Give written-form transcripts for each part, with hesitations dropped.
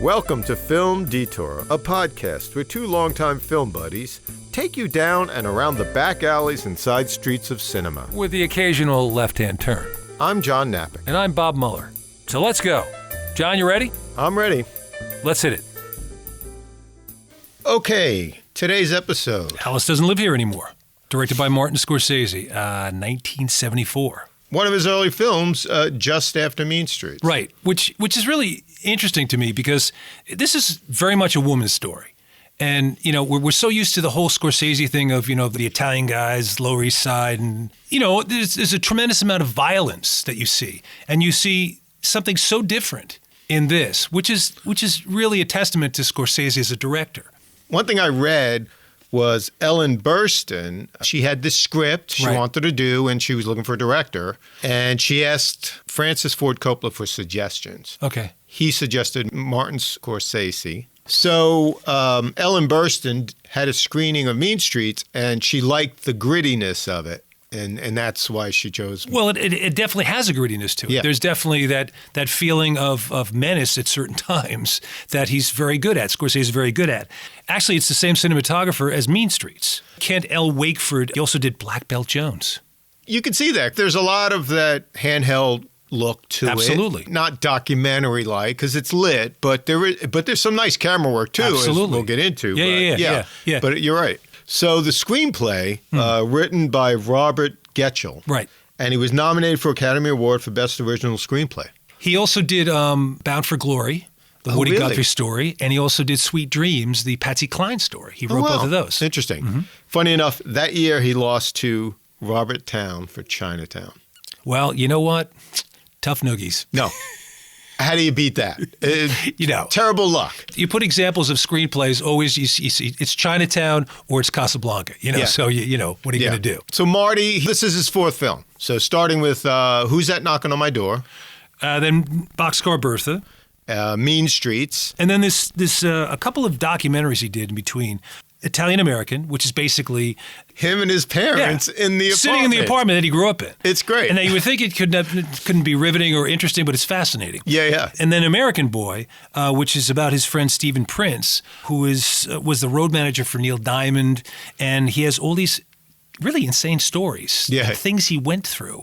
Welcome to Film Detour, a podcast where two longtime film buddies take you down and around the back alleys and side streets of cinema. With the occasional left-hand turn. I'm John Napick. And I'm Bob Mueller. So let's go. John, you ready? I'm ready. Let's hit it. Okay, today's episode. Alice Doesn't Live Here Anymore. Directed by Martin Scorsese, 1974. One of his early films, just after Mean Streets. Right, which is really interesting to me because this is very much a woman's story. And, you know, we're so used to the whole Scorsese thing of, you know, the Italian guys, Lower East Side. And, you know, there's a tremendous amount of violence that you see. And you see something so different in this, which is really a testament to Scorsese as a director. One thing I read was Ellen Burstyn. She had this script she wanted to do, and she was looking for a director. And she asked Francis Ford Coppola for suggestions. Okay. He suggested Martin Scorsese. So Ellen Burstyn had a screening of Mean Streets, and she liked the grittiness of it. And that's why she chose. Well, it definitely has a grittiness to it. Yeah. There's definitely that feeling of menace at certain times that he's very good at, Scorsese is very good at. Actually, it's the same cinematographer as Mean Streets. Kent L. Wakeford, he also did Black Belt Jones. You can see that. There's a lot of that handheld look to Absolutely. it. Not documentary-like, because it's lit, but there's some nice camera work, too, Absolutely. as we'll get into. Yeah. But you're right. So the screenplay, written by Robert Keitel. Right. And he was nominated for Academy Award for Best Original Screenplay. He also did Bound for Glory, the Woody Guthrie story, and he also did Sweet Dreams, the Patsy Cline story. He wrote both of those. Interesting. Mm-hmm. Funny enough, that year he lost to Robert Towne for Chinatown. Well, you know what? Tough noogies. No. How do you beat that? You know. Terrible luck. You put examples of screenplays, always you see it's Chinatown or it's Casablanca, you know, so you know, what are you going to do? So Marty, this is his fourth film. So starting with Who's That Knocking on My Door? Then Boxcar Bertha. Mean Streets. And then this a couple of documentaries he did in between. Italian American, which is basically him and his parents in the apartment. Sitting in the apartment that he grew up in. It's great. And now you would think it couldn't be riveting or interesting, but it's fascinating. Yeah. And then American Boy, which is about his friend Stephen Prince, who was the road manager for Neil Diamond, and he has all these really insane stories, things he went through,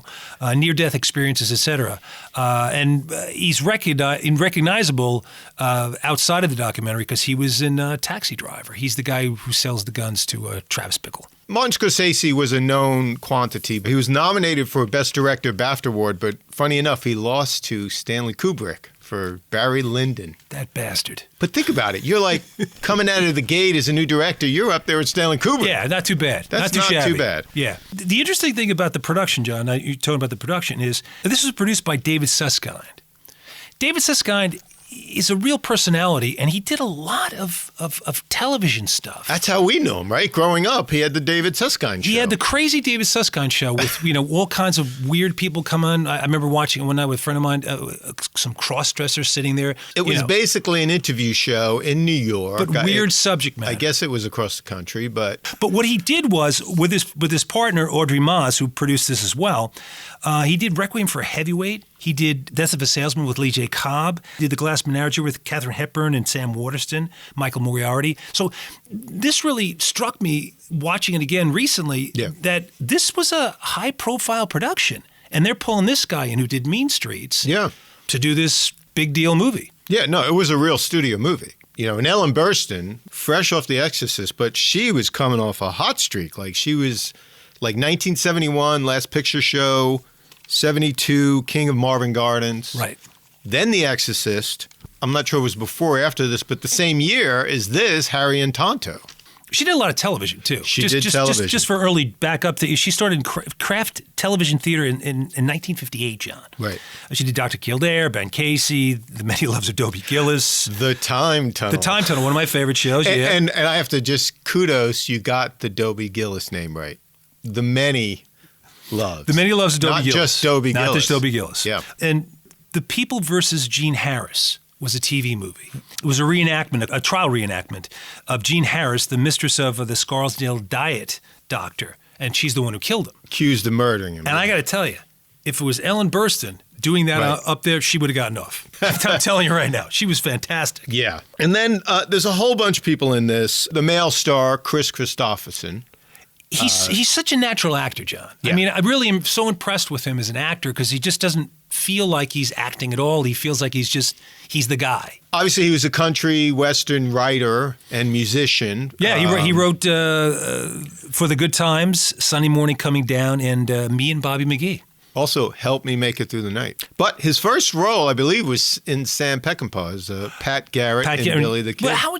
near-death experiences, etc. And he's recognizable outside of the documentary because he was in Taxi Driver. He's the guy who sells the guns to Travis Bickle. Martin Scorsese was a known quantity. He was nominated for Best Director BAFTA Award, but funny enough, he lost to Stanley Kubrick for Barry Lyndon. That bastard. But think about it. You're like coming out of the gate as a new director. You're up there with Stanley Kubrick. Yeah, not too bad. That's not too bad. Yeah. The interesting thing about the production, John, you're talking about the production, is this was produced by David Susskind. David Susskind is a real personality, and he did a lot of television stuff. That's how we know him, right? Growing up, he had the David Susskind show. He had the crazy David Susskind show with, you know, all kinds of weird people come on. I remember watching it one night with a friend of mine, some cross-dressers sitting there. It was basically an interview show in New York. But weird subject matter. I guess it was across the country, but what he did was, with his partner, Audrey Maas, who produced this as well, he did Requiem for a Heavyweight. He did Death of a Salesman with Lee J. Cobb. He did The Glass Menagerie with Katharine Hepburn and Sam Waterston, Michael Moriarty. So this really struck me watching it again recently that this was a high-profile production. And they're pulling this guy in who did Mean Streets to do this big deal movie. Yeah, no, it was a real studio movie. You know, and Ellen Burstyn, fresh off The Exorcist, but she was coming off a hot streak. Like she was like 1971, Last Picture Show, 72, King of Marvin Gardens. Right. Then The Exorcist. I'm not sure it was before or after this, but the same year is this, Harry and Tonto. She did a lot of television, too. She did television. Just for early backup, she started in craft television theater in 1958, John. Right. She did Dr. Kildare, Ben Casey, The Many Loves of Dobie Gillis. The Time Tunnel. The Time Tunnel, one of my favorite shows, and I have to just kudos, you got the Dobie Gillis name right. The Many Loves. The Many Loves of Dobie Gillis. Not just Dobie Gillis. Not just Dobie Gillis. Yeah. And The People versus Gene Harris was a TV movie. It was a reenactment, a trial reenactment of Gene Harris, the mistress of the Scarsdale diet doctor, and she's the one who killed him. Accused of murdering him. And I got to tell you, if it was Ellen Burstyn doing that Right. up there, she would have gotten off. I'm telling you right now. She was fantastic. Yeah. And then there's a whole bunch of people in this. The male star, Kris Kristofferson. He's such a natural actor, John. Yeah. I mean, I really am so impressed with him as an actor because he just doesn't feel like he's acting at all. He feels like he's the guy. Obviously, he was a country western writer and musician. Yeah, he wrote For the Good Times, Sunday Morning Coming Down, and Me and Bobby McGee. Also, Help Me Make It Through the Night. But his first role, I believe, was in Sam Peckinpah's Pat Garrett and Billy the Kid. Well, how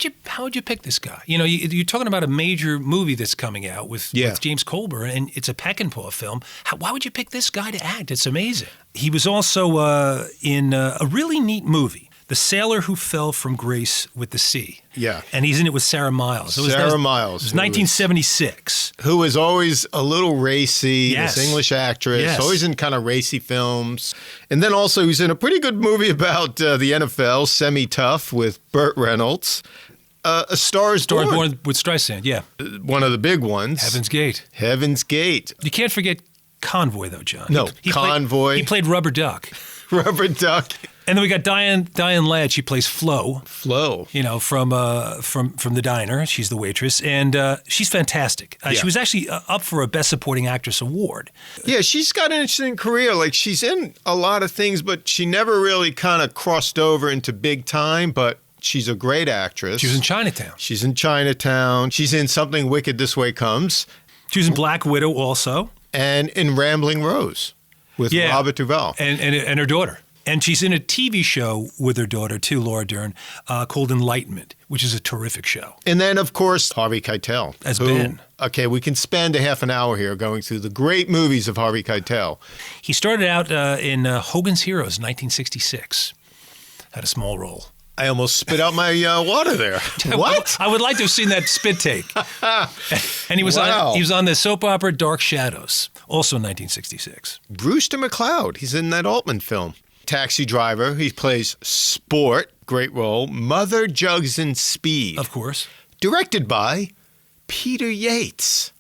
would you pick this guy? You know, you're talking about a major movie that's coming out with James Colburn, and it's a Peckinpah film. Why would you pick this guy to act? It's amazing. He was also in a really neat movie, The Sailor Who Fell from Grace with the Sea. Yeah. And he's in it with Sarah Miles. Sarah Miles. It was 1976. Who was always a little racy, Yes. this English actress, Yes. always in kind of racy films. And then also he's in a pretty good movie about the NFL, Semi-Tough, with Burt Reynolds. A Star is Born. Born with Streisand, yeah. One of the big ones. Heaven's Gate. Heaven's Gate. You can't forget Convoy, though, John. No, Convoy. He played Rubber Duck. Rubber Duck. And then we got Diane Ladd. She plays Flo. Flo. You know, from the diner. She's the waitress, and she's fantastic. Yeah. She was actually up for a Best Supporting Actress award. Yeah, she's got an interesting career. Like, she's in a lot of things, but she never really kind of crossed over into big time, but she's a great actress. She was in Chinatown. She's in Chinatown. She's in Something Wicked This Way Comes. She was in Black Widow also. And in Rambling Rose with Robert Duvall. And her daughter. And she's in a TV show with her daughter, too, Laura Dern, called Enlightenment, which is a terrific show. And then, of course, Harvey Keitel. As Ben. Okay, we can spend a half an hour here going through the great movies of Harvey Keitel. He started out in Hogan's Heroes, 1966. Had a small role. I almost spit out my water there. What? I would like to have seen that spit take. And he was on the soap opera Dark Shadows, also in 1966. Brewster McCloud. He's in that Altman film. Taxi Driver. He plays Sport. Great role. Mother, Jugs, and Speed. Of course. Directed by Peter Yates.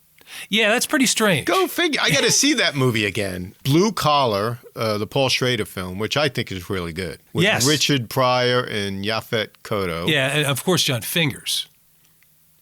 Yeah, that's pretty strange. Go figure. I got to see that movie again. Blue Collar, the Paul Schrader film, which I think is really good. With Richard Pryor and Yaphet Kotto. Yeah, and of course, John, Fingers.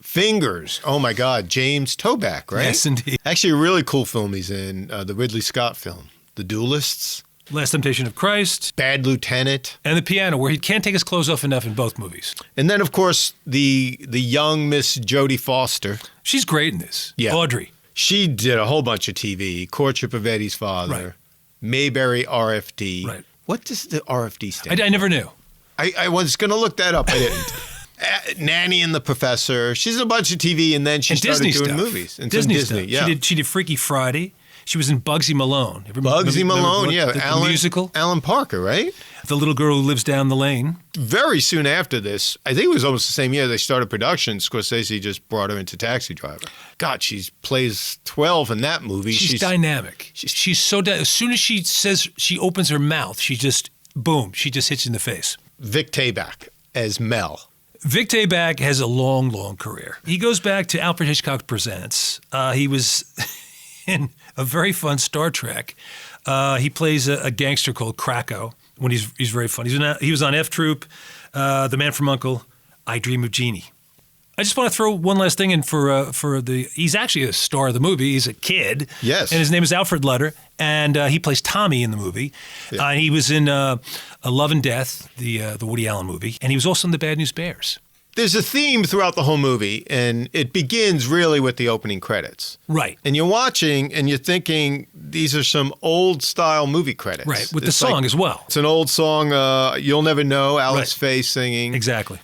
Fingers. Oh, my God. James Toback, right? Yes, indeed. Actually, a really cool film he's in, the Ridley Scott film, The Duelists. Last Temptation of Christ. Bad Lieutenant. And The Piano, where he can't take his clothes off enough in both movies. And then, of course, the young Miss Jodie Foster. She's great in this. Yeah. Audrey. She did a whole bunch of TV. Courtship of Eddie's Father. Right. Mayberry RFD. Right. What does the RFD stand for? I never knew. I was going to look that up. I didn't. Nanny and the Professor. She's in a bunch of TV, and then she started Disney doing stuff. movies. And Disney some Disney, stuff. yeah. She did Freaky Friday. She was in Bugsy Malone. Bugsy Malone, yeah. The musical. Alan Parker, right? The little girl who lives down the lane. Very soon after this, I think it was almost the same year they started production, Scorsese just brought her into Taxi Driver. God, she plays 12 in that movie. She's dynamic. She's so as soon as she says she opens her mouth, she just, boom, she just hits you in the face. Vic Tayback as Mel. Vic Tayback has a long, long career. He goes back to Alfred Hitchcock Presents. He was in a very fun Star Trek. He plays a gangster called Krakow when he's very fun. He was on F Troop, The Man from U.N.C.L.E., I Dream of Jeannie. I just want to throw one last thing in he's actually a star of the movie. He's a kid. Yes. And his name is Alfred Lutter, and he plays Tommy in the movie. Yeah. He was in Love and Death, the Woody Allen movie, and he was also in The Bad News Bears. There's a theme throughout the whole movie, and it begins really with the opening credits. Right. And you're watching, and you're thinking, these are some old-style movie credits. Right, with the It's song like, as well. It's an old song, You'll Never Know, Alice Faye singing. Exactly.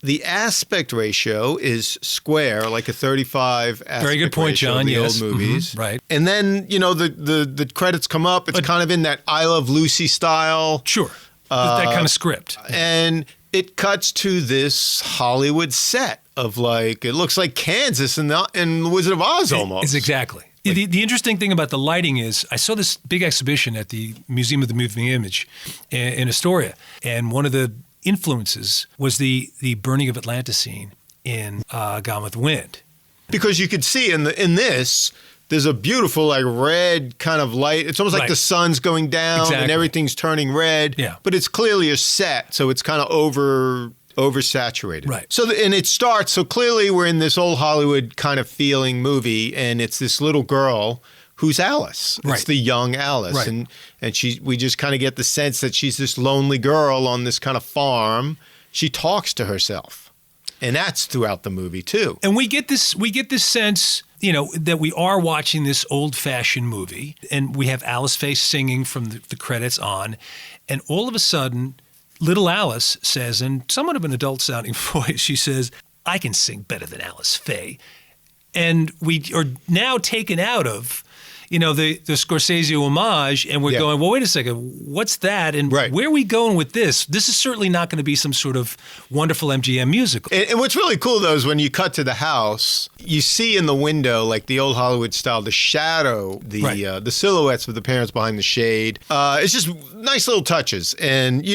The aspect ratio is square, like a 35 aspect Very good point, ratio John. of the Yes. old movies. Mm-hmm. Right. And then, the credits come up. It's kind of in that I Love Lucy style. Sure. That kind of script. And it cuts to this Hollywood set of it looks like Kansas and the Wizard of Oz almost. It's exactly. The interesting thing about the lighting is I saw this big exhibition at the Museum of the Moving Image in Astoria, and one of the influences was the burning of Atlanta scene in Gone with the Wind. Because you could see in this, there's a beautiful like red kind of light. It's almost like the sun's going down and everything's turning red. Yeah. But it's clearly a set, so it's kind of oversaturated. Right. So and it starts. So clearly we're in this old Hollywood kind of feeling movie, and it's this little girl who's Alice. Right. It's the young Alice, Right. and we just kind of get the sense that she's this lonely girl on this kind of farm. She talks to herself, and that's throughout the movie too. And we get this sense, that we are watching this old-fashioned movie, and we have Alice Faye singing from the credits on, and all of a sudden, little Alice says, in somewhat of an adult-sounding voice, she says, "I can sing better than Alice Faye," and we are now taken out of the Scorsese homage, and we're going, well, wait a second, what's that? And where are we going with this? This is certainly not going to be some sort of wonderful MGM musical. And what's really cool, though, is when you cut to the house, you see in the window, like the old Hollywood style, the shadow, the silhouettes of the parents behind the shade. It's just nice little touches. And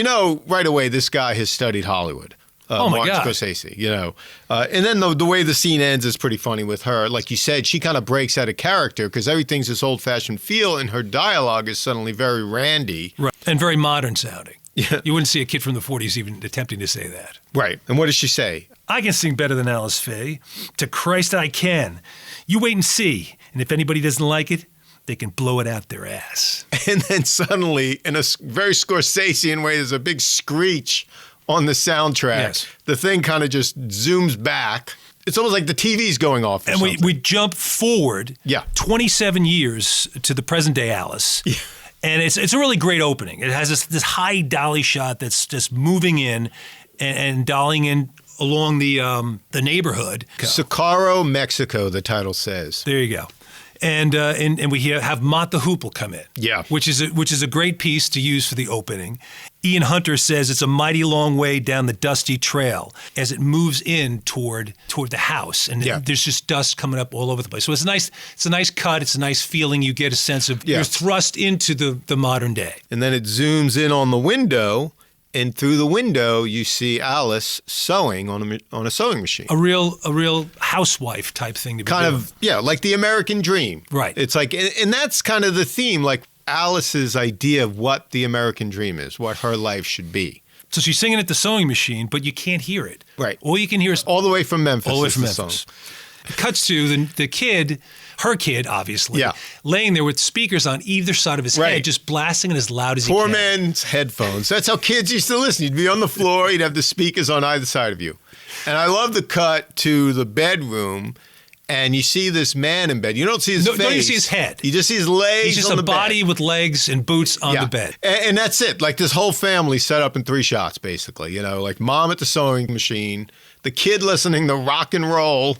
right away, this guy has studied Hollywood. Oh my Martin God. Scorsese, and then the way the scene ends is pretty funny with her. Like you said, she kind of breaks out of character because everything's this old-fashioned feel, and her dialogue is suddenly very randy. Right. And very modern sounding. Yeah. You wouldn't see a kid from the 40s even attempting to say that. Right. And what does she say? "I can sing better than Alice Faye. To Christ I can. You wait and see. And if anybody doesn't like it, they can blow it out their ass." And then suddenly, in a very Scorsesean way, there's a big screech on the soundtrack. Yes. The thing kind of just zooms back. It's almost like the TV's going off or And something. we jump forward 27 years to the present day Alice. Yeah. And it's a really great opening. It has this high dolly shot that's just moving in and dollying in along the neighborhood. Socorro, Mexico, the title says. There you go. And we have Mott the Hoople come in. Yeah. Which is a great piece to use for the opening. Ian Hunter says it's a mighty long way down the dusty trail as it moves in toward the house, and there's just dust coming up all over the place. So it's a nice cut. It's a nice feeling. You get a sense of you're thrust into the modern day. And then it zooms in on the window, and through the window you see Alice sewing on a sewing machine. A real housewife type thing to be kind doing. of like the American dream. Right. It's like, and that's kind of the theme, like Alice's idea of what the American dream is, what her life should be. So she's singing at the sewing machine, but you can't hear it. Right. All you can hear is all the way from Memphis. All the way from Memphis. Memphis. It cuts to the kid, her kid, obviously, laying there with speakers on either side of his head, just blasting it as loud as he can. Poor man's headphones. That's how kids used to listen. You'd be on the floor, you'd have the speakers on either side of you. And I love the cut to the bedroom, and you see this man in bed. You don't see his face. No, you see his head. You just see his legs. He's just on a the body bed. with legs and boots on the bed. And that's it. Like this whole family set up in 3 shots, basically. Like mom at the sewing machine, the kid listening to rock and roll,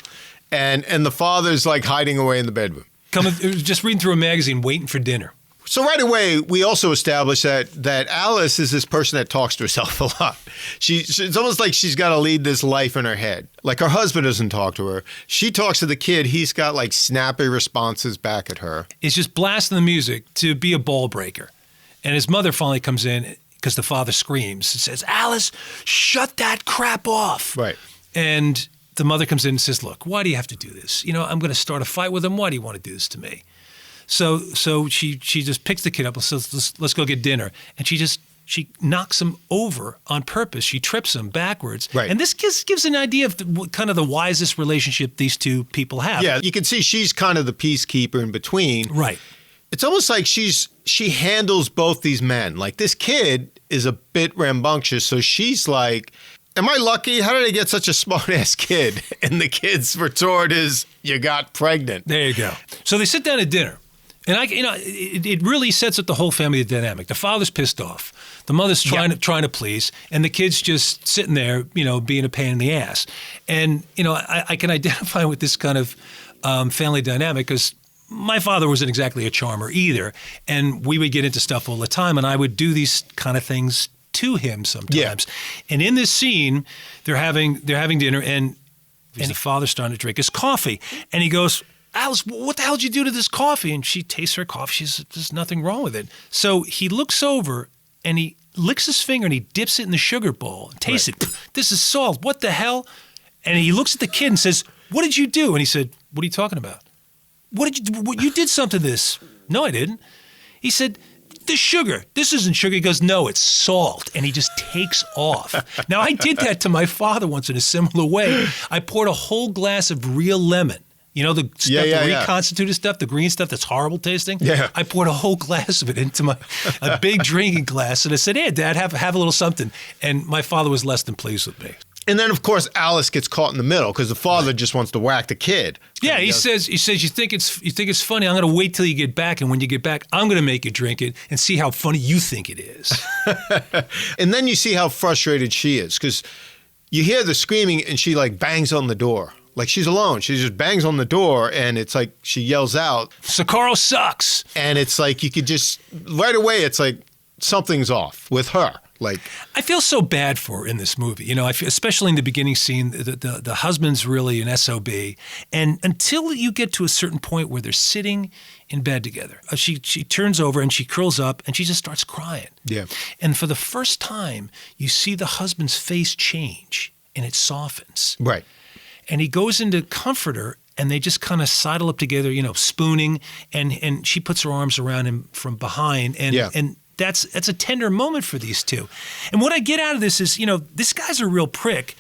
and the father's like hiding away in the bedroom. Just reading through a magazine, waiting for dinner. So right away, we also established that Alice is this person that talks to herself a lot. It's almost like she's got to lead this life in her head. Like her husband doesn't talk to her. She talks to the kid. He's got like snappy responses back at her. It's just blasting the music to be a ball breaker. And his mother finally comes in because the father screams and says, "Alice, shut that crap off." Right. And the mother comes in and says, "Look, why do you have to do this? I'm going to start a fight with him. Why do you want to do this to me?" So she just picks the kid up and says, let's go get dinner. And she knocks him over on purpose. She trips him backwards. Right. And this gives an idea of kind of the wisest relationship these two people have. Yeah, you can see she's kind of the peacekeeper in between. Right. It's almost like she handles both these men. Like this kid is a bit rambunctious, so she's like, am I lucky? How did I get such a smart-ass kid? And the kid's retort is, you got pregnant. There you go. So they sit down at dinner. And it really sets up the whole family dynamic. The father's pissed off. The mother's trying to please, and the kid's just sitting there, being a pain in the ass. And I can identify with this kind of family dynamic because my father wasn't exactly a charmer either, and we would get into stuff all the time, and I would do these kind of things to him sometimes. Yeah. And in this scene, they're having dinner, and the father's starting to drink his coffee, and he goes, "Alice, what the hell did you do to this coffee?" And she tastes her coffee. She says, "There's nothing wrong with it." So he looks over and he licks his finger and he dips it in the sugar bowl and tastes it. "This is salt. What the hell?" And he looks at the kid and says, "What did you do?" And he said, "What are you talking about?" You did something to this. No, I didn't. He said, the sugar. This isn't sugar. He goes, no, it's salt. And he just takes off. Now, I did that to my father once in a similar way. I poured a whole glass of real lemon. You know, the stuff, the reconstituted stuff, the green stuff that's horrible tasting? Yeah. I poured a whole glass of it into a big drinking glass. And I said, hey, Dad, have a little something. And my father was less than pleased with me. And then, of course, Alice gets caught in the middle because the father just wants to whack the kid. Yeah, he says, you think it's funny. I'm going to wait till you get back, and when you get back, I'm going to make you drink it and see how funny you think it is. And then you see how frustrated she is because you hear the screaming, and she like bangs on the door. Like she's alone. She just bangs on the door, and it's like she yells out, "Socorro sucks!" And it's like you could just right away. It's like something's off with her. Like I feel so bad for her in this movie. You know, I feel, especially in the beginning scene, the husband's really an SOB. And until you get to a certain point where they're sitting in bed together, she turns over and she curls up and she just starts crying. Yeah. And for the first time, you see the husband's face change and it softens. Right. And he goes in to comfort her and they just kind of sidle up together, you know, spooning. And she puts her arms around him from behind. And that's a tender moment for these two. And what I get out of this is, you know, this guy's a real prick,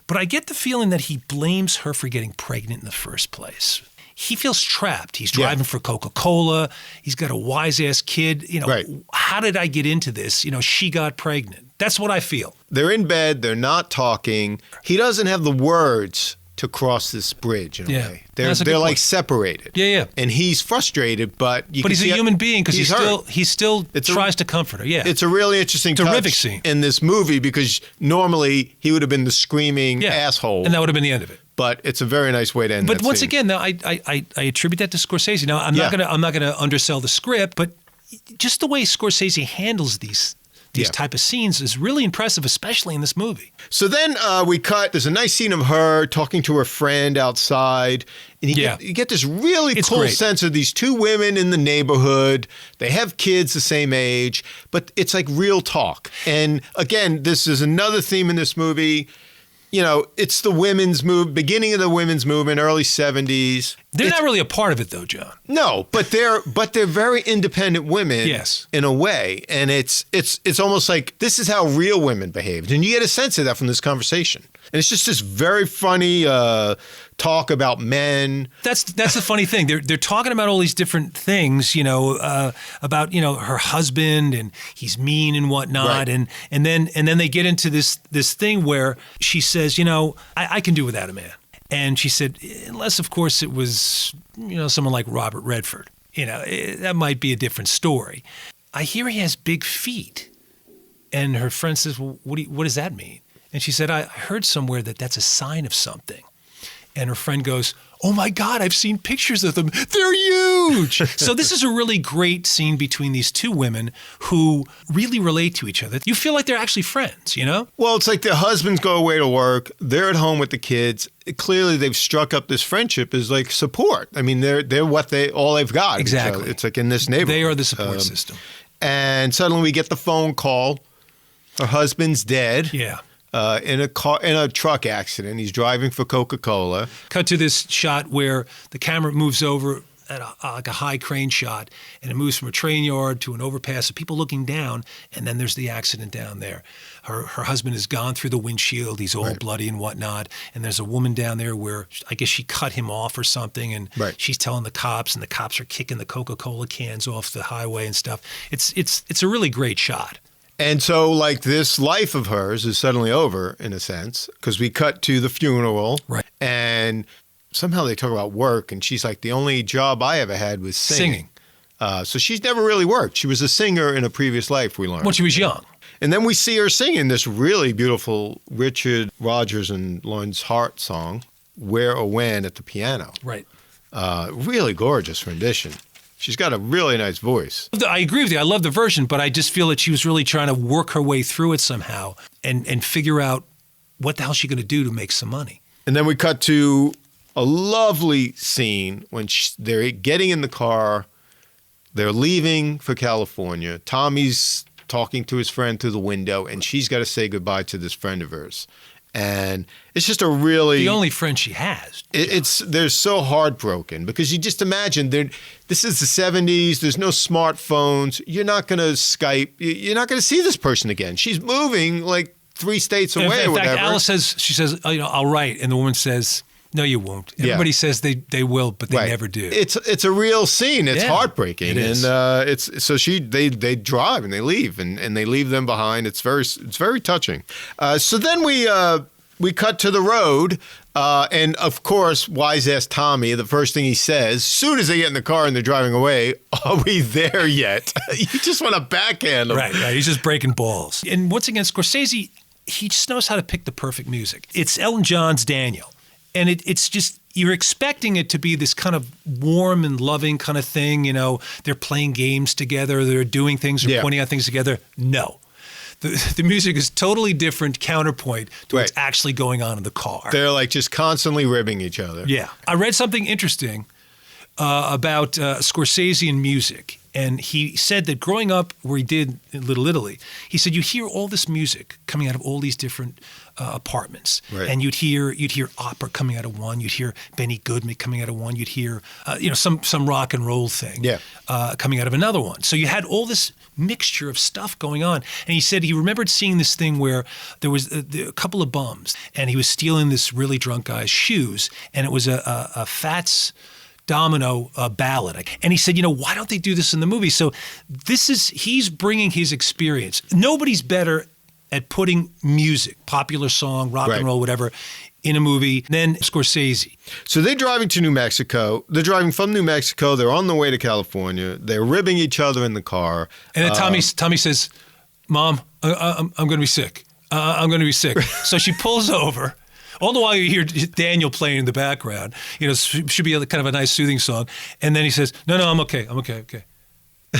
but I get the feeling that he blames her for getting pregnant in the first place. He feels trapped. He's driving for Coca-Cola. He's got a wise-ass kid. You know, How did I get into this? You know, she got pregnant. That's what I feel. They're in bed. They're not talking. He doesn't have the words to cross this bridge in a way. They're like separated. Yeah. And he's frustrated, but he's a human being because he still tries to comfort her. Yeah. It's a really interesting terrific touch scene in this movie because normally he would have been the screaming asshole. And that would have been the end of it. But it's a very nice way to end. But once again, now I attribute that to Scorsese. Now I'm not gonna undersell the script, but just the way Scorsese handles these type of scenes is really impressive, especially in this movie. So then we cut. There's a nice scene of her talking to her friend outside. And you get this really cool sense of these two women in the neighborhood. They have kids the same age, but it's like real talk. And again, this is another theme in this movie. You know, it's the women's move, beginning of the women's movement, early 70s. They're not really a part of it, though, John. No, but they're very independent women, in a way, and it's almost like this is how real women behaved, and you get a sense of that from this conversation. And it's just this very funny talk about men. That's the funny thing. They're talking about all these different things, you know, about her husband and he's mean and whatnot, and then they get into this thing where she says, you know, I can do without a man. And she said, unless, of course, it was, you know, someone like Robert Redford. You know, that might be a different story. I hear he has big feet. And her friend says, well, what does that mean? And she said, I heard somewhere that that's a sign of something. And her friend goes, oh, my God, I've seen pictures of them. They're huge. So this is a really great scene between these two women who really relate to each other. You feel like they're actually friends, you know? Well, it's like the husbands go away to work. They're at home with the kids. Clearly, they've struck up this friendship as like support. I mean, they're all they've got. Exactly. It's like in this neighborhood. They are the support system. And suddenly we get the phone call. Her husband's dead. Yeah. In a truck accident. He's driving for Coca-Cola. Cut to this shot where the camera moves over at like a high crane shot, and it moves from a train yard to an overpass of people looking down, and then there's the accident down there. Her husband has gone through the windshield. He's all bloody and whatnot, and there's a woman down there where I guess she cut him off or something, and she's telling the cops, and the cops are kicking the Coca-Cola cans off the highway and stuff. It's a really great shot. And so, like, this life of hers is suddenly over, in a sense, because we cut to the funeral. Right. And somehow they talk about work, and she's like, the only job I ever had was singing. So she's never really worked. She was a singer in a previous life, we learned. When she was young. And then we see her singing this really beautiful Richard Rodgers and Lawrence Hart song, Where or When, at the piano. Right. Really gorgeous rendition. She's got a really nice voice. I agree with you. I love the version, but I just feel that she was really trying to work her way through it somehow and figure out what the hell she's going to do to make some money. And then we cut to a lovely scene when they're getting in the car. They're leaving for California. Tommy's talking to his friend through the window, and she's got to say goodbye to this friend of hers. And it's just a really... The only friend she has. They're so heartbroken because you just imagine this is the 70s. There's no smartphones. You're not going to Skype. You're not going to see this person again. She's moving like 3 states away or whatever. In fact, Alice says, I'll write. And the woman says, no, you won't. Everybody says they will, but they never do. It's a real scene. It's heartbreaking. It is. And they drive and they leave and they leave them behind. It's very touching. So then we cut to the road, and of course, wise-ass Tommy, the first thing he says, as soon as they get in the car and they're driving away, are we there yet? You just want to backhand him. Right. He's just breaking balls. And once again, Scorsese, he just knows how to pick the perfect music. It's Elton John's Daniel, and it's just, you're expecting it to be this kind of warm and loving kind of thing. They're playing games together, they're doing things, they're pointing out things together. No. The music is totally different counterpoint to what's actually going on in the car. They're like just constantly ribbing each other. Yeah. I read something interesting about Scorsese and music. And he said that growing up where he did in Little Italy, he said you hear all this music coming out of all these different apartments. Right. And you'd hear opera coming out of one. You'd hear Benny Goodman coming out of one. You'd hear some rock and roll thing coming out of another one. So you had all this mixture of stuff going on. And he said he remembered seeing this thing where there was a couple of bums, and he was stealing this really drunk guy's shoes, and it was a Fats Domino ballad. And he said, why don't they do this in the movie? So he's bringing his experience. Nobody's better at putting music, popular song, rock and roll, whatever, in a movie than Scorsese. So they're driving to New Mexico. They're driving from New Mexico. They're on the way to California. They're ribbing each other in the car. And then Tommy says, Mom, I'm going to be sick. I'm going to be sick. So she pulls over. All the while you hear Daniel playing in the background. Should be kind of a nice soothing song. And then he says, No, I'm okay.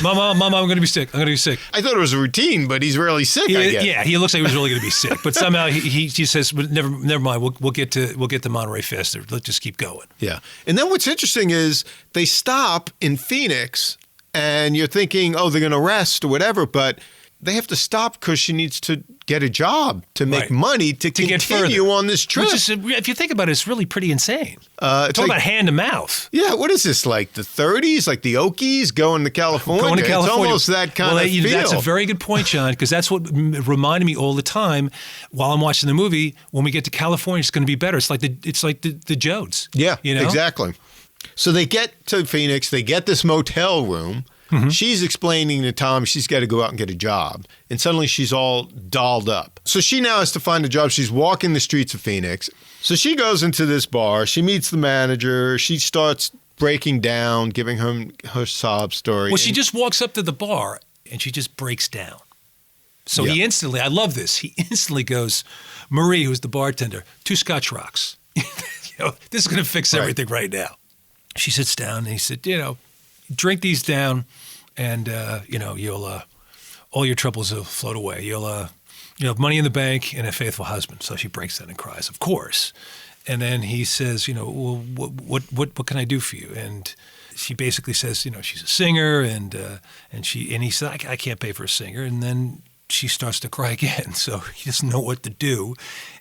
Mom, I'm going to be sick. I'm going to be sick. I thought it was a routine, but he's really sick, I guess. Yeah, he looks like he was really going to be sick. But somehow he says, never mind, we'll get to Monterey faster. Let's just keep going. Yeah. And then what's interesting is they stop in Phoenix, and you're thinking, oh, they're going to rest or whatever, but they have to stop because she needs to get a job to make money to continue on this trip. Which is, if you think about it, it's really pretty insane. Talk about hand to mouth. Yeah, what is this, like the 30s, like the Okies going to California? It's almost that kind of feel. That's a very good point, John, because that's what reminded me all the time while I'm watching the movie. When we get to California, it's going to be better. It's like the Jodes. Yeah, exactly. So they get to Phoenix, they get this motel room. Mm-hmm. She's explaining to Tom she's got to go out and get a job. And suddenly she's all dolled up. So she now has to find a job. She's walking the streets of Phoenix. So she goes into this bar. She meets the manager. She starts breaking down, giving him her sob story. Well, she just walks up to the bar and she just breaks down. So he instantly, I love this, he instantly goes, Marie, who's the bartender, 2 Scotch rocks. This is going to fix everything right now. She sits down and he said, drink these down, and you'll all your troubles will float away. You'll have money in the bank and a faithful husband. So she breaks down and cries, of course. And then he says, well, what can I do for you? And she basically says, she's a singer, and he said, I can't pay for a singer. And then she starts to cry again. So he doesn't know what to do.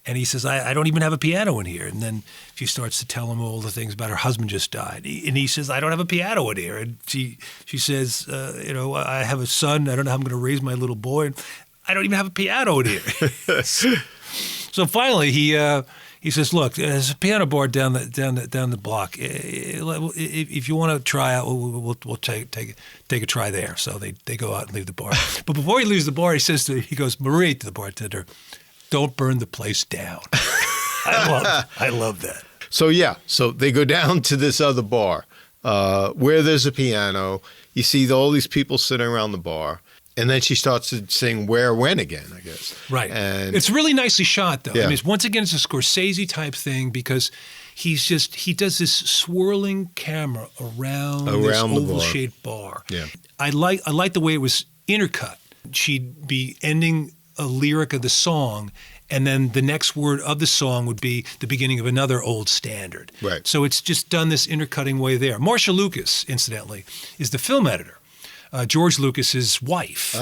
And he says, I don't even have a piano in here. And then she starts to tell him all the things about her husband just died. And he says, I don't have a piano in here. And she says, I have a son. I don't know how I'm going to raise my little boy. And I don't even have a piano in here. So finally he says, look, there's a piano bar down the block. If you want to try out, we'll take a try there. So they go out and leave the bar. But before he leaves the bar, he goes, Marie, to the bartender, don't burn the place down. I love that. So they go down to this other bar where there's a piano. You see all these people sitting around the bar. And then she starts to sing Where, When again, I guess. Right. And it's really nicely shot, though. Yeah. I mean, once again, it's a Scorsese type thing because he does this swirling camera around this oval-shaped bar. Yeah. I like the way it was intercut. She'd be ending a lyric of the song, and then the next word of the song would be the beginning of another old standard. Right. So it's just done this intercutting way there. Marcia Lucas, incidentally, is the film editor. George Lucas's wife,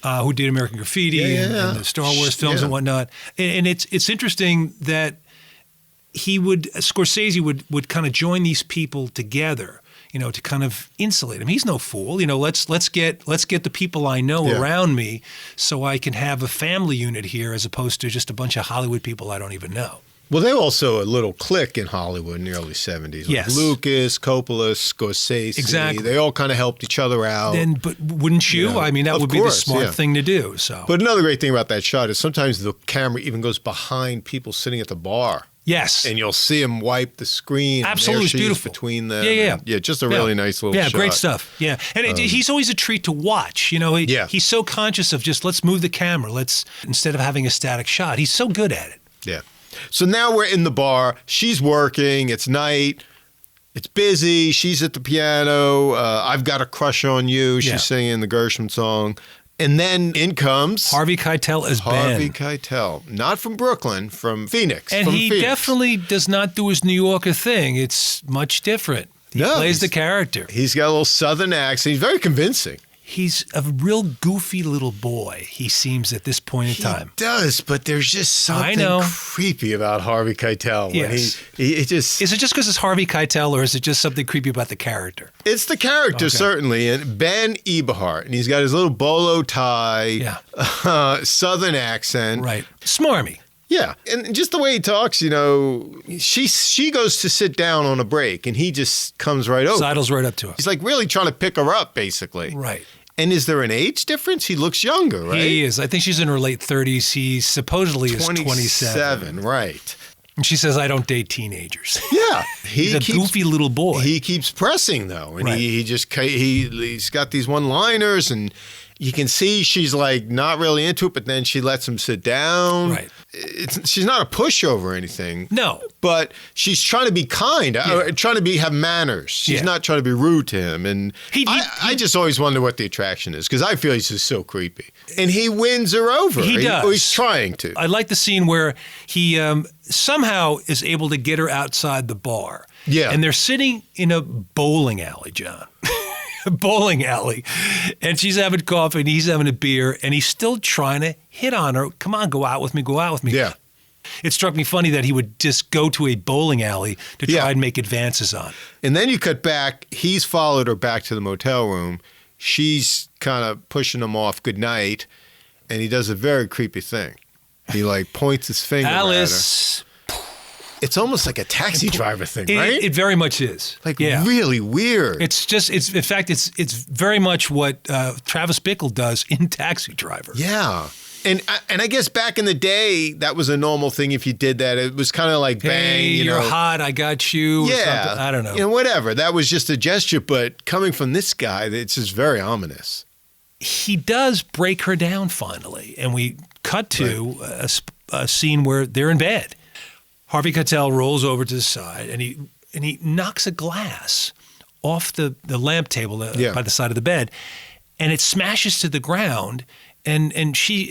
who did American Graffiti and the Star Wars films and whatnot. And it's interesting that Scorsese would kind of join these people together, to kind of insulate him. He's no fool. Let's get the people I know around me so I can have a family unit here as opposed to just a bunch of Hollywood people I don't even know. Well, they were also a little clique in Hollywood in the early 70s. Like Lucas, Coppola, Scorsese. Exactly. They all kind of helped each other out. But wouldn't you? I mean, that would be the smart thing to do. So. But another great thing about that shot is sometimes the camera even goes behind people sitting at the bar. Yes. And you'll see him wipe the screen. Absolutely, it's beautiful. Between them. Yeah. Just a really nice little shot. Yeah, great stuff. Yeah. And he's always a treat to watch. He's so conscious of just let's move the camera. Instead of having a static shot. He's so good at it. Yeah. So now we're in the bar. She's working. It's night. It's busy. She's at the piano. I've got a crush on you. She's singing the Gershwin song. And then in comes Harvey Keitel as Ben. Harvey Keitel. Not from Brooklyn, from Phoenix. And he definitely does not do his New Yorker thing. It's much different. He plays the character. He's got a little southern accent. He's very convincing. He's a real goofy little boy, he seems, at this point in time. He does, but there's just something creepy about Harvey Keitel. Yes. Is it just because it's Harvey Keitel, or is it just something creepy about the character? It's the character, certainly. And Ben Eberhardt, and he's got his little bolo tie, southern accent. Right. Smarmy. Yeah, and just the way he talks, she goes to sit down on a break, and he just comes right over. Sidles right up to her. He's like really trying to pick her up, basically. Right. And is there an age difference? He looks younger, right? He is. I think she's in her late 30s. He supposedly is 27. Right. And she says, I don't date teenagers. Yeah. He's a goofy little boy. He keeps pressing, though. And he's got these one-liners, and you can see she's like not really into it, but then she lets him sit down. Right. She's not a pushover or anything. No. But she's trying to be kind, trying to have manners. She's not trying to be rude to him. And I just always wonder what the attraction is, because I feel he's just so creepy. And he wins her over. He does. Or he's trying to. I like the scene where he somehow is able to get her outside the bar. Yeah. And they're sitting in a bowling alley, John. Bowling alley, and she's having coffee and he's having a beer, and he's still trying to hit on her. Come on, go out with me. Yeah. It struck me funny that he would just go to a bowling alley to try and make advances on. And then you cut back. He's followed her back to the motel room. She's kind of pushing him off goodnight, and he does a very creepy thing. He points his finger Alice. at her. It's almost like a taxi driver thing, right? It very much is. Really weird. It's very much what Travis Bickle does in Taxi Driver. Yeah. And I guess back in the day, that was a normal thing if you did that. It was kind of like, bang, hey, you're hot, I got you, or something. I don't know. Whatever. That was just a gesture, but coming from this guy, it's just very ominous. He does break her down finally, and we cut to a scene where they're in bed. Harvey Keitel rolls over to the side, and he knocks a glass off the lamp table by the side of the bed, and it smashes to the ground. And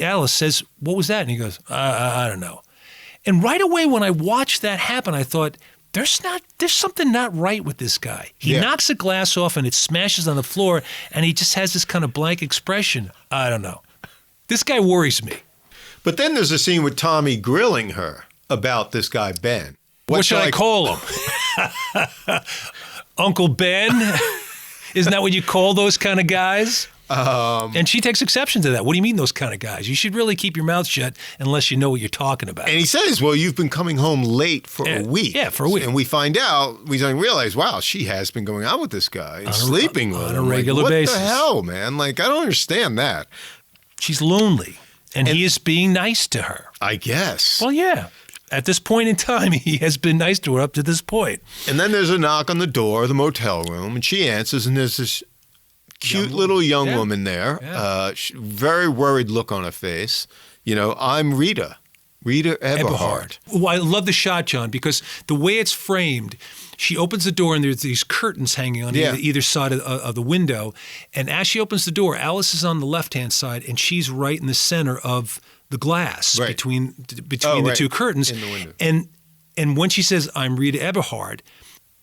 Alice says, "What was that?" And he goes, "I don't know." And right away, when I watched that happen, I thought, there's something not right with this guy. He knocks a glass off, and it smashes on the floor, and he just has this kind of blank expression. I don't know. This guy worries me. But then there's a scene with Tommy grilling her about this guy, Ben. What should I call him? Uncle Ben? Isn't that what you call those kind of guys? And she takes exception to that. What do you mean those kind of guys? You should really keep your mouth shut unless you know what you're talking about. And he says, well, you've been coming home late for a week. Yeah, for a week. And we find out, we don't realize, wow, she has been going out with this guy and sleeping with him. On a regular basis. What the hell, man? I don't understand that. She's lonely, and he is being nice to her. I guess. Well, yeah. At this point in time, he has been nice to her up to this point. And then there's a knock on the door of the motel room, and she answers, and there's this cute little young woman there, very worried look on her face. I'm Rita Eberhardt. Well, I love the shot, John, because the way it's framed, she opens the door and there's these curtains hanging on either side of the window. And as she opens the door, Alice is on the left-hand side, and she's right in the center of the glass between the two curtains. In the window. And when she says, "I'm Rita Eberhardt,"